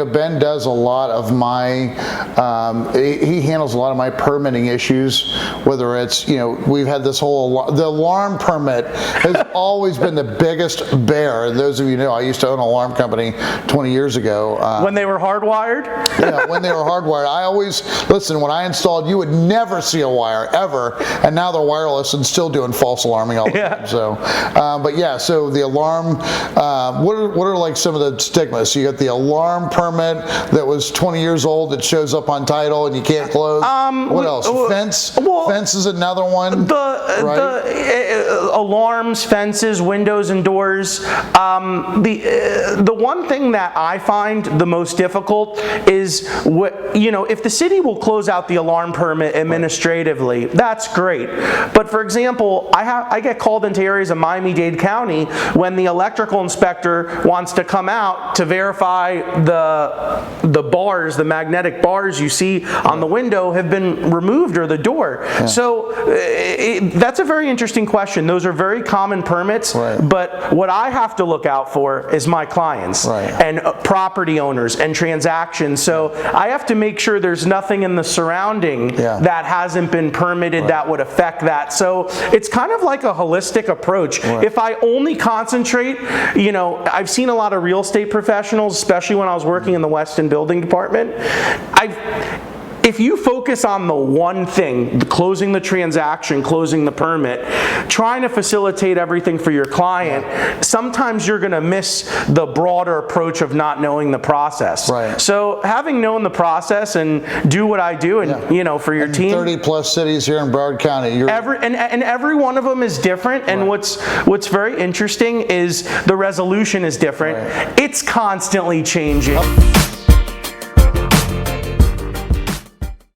Ben does a lot of my, he handles a lot of my permitting issues, whether it's, we've had this whole, the alarm permit has always been the biggest bear. And those of you know, I used to own an alarm company 20 years ago. When they were hardwired? Yeah, when they were hardwired. I always, listen, when I installed, you would never see a wire, ever, and now they're wireless and still doing false alarming all the time. So, but yeah, so the alarm, what are like some of the stigmas? So you got the alarm permit that was 20 years old that shows up on title and you can't close. What else? Fence? Fence is another one. The alarms, fences, windows, and doors. The one thing that I find the most difficult is if the city will close out the alarm permit administratively, that's great. But for example, I get called into areas of Miami-Dade County when the electrical inspector wants to come out to verify the bars, the magnetic bars you see on the window have been removed, or the door. Yeah. So that's a very interesting question. Those are very common permits, but what I have to look out for is my clients and property owners and transactions. So I have to make sure there's nothing in the surrounding that hasn't been permitted that would affect that. So it's kind of like a holistic approach. If I only concentrate, I've seen a lot of real estate professionals, especially when I was working in the Weston Building Department. If you focus on the one thing, closing the transaction, closing the permit, trying to facilitate everything for your client, sometimes you're going to miss the broader approach of not knowing the process. So having known the process and do what I do, and for your team. 30 plus cities here in Broward County. Every one of them is different, and what's very interesting is the resolution is different. It's constantly changing.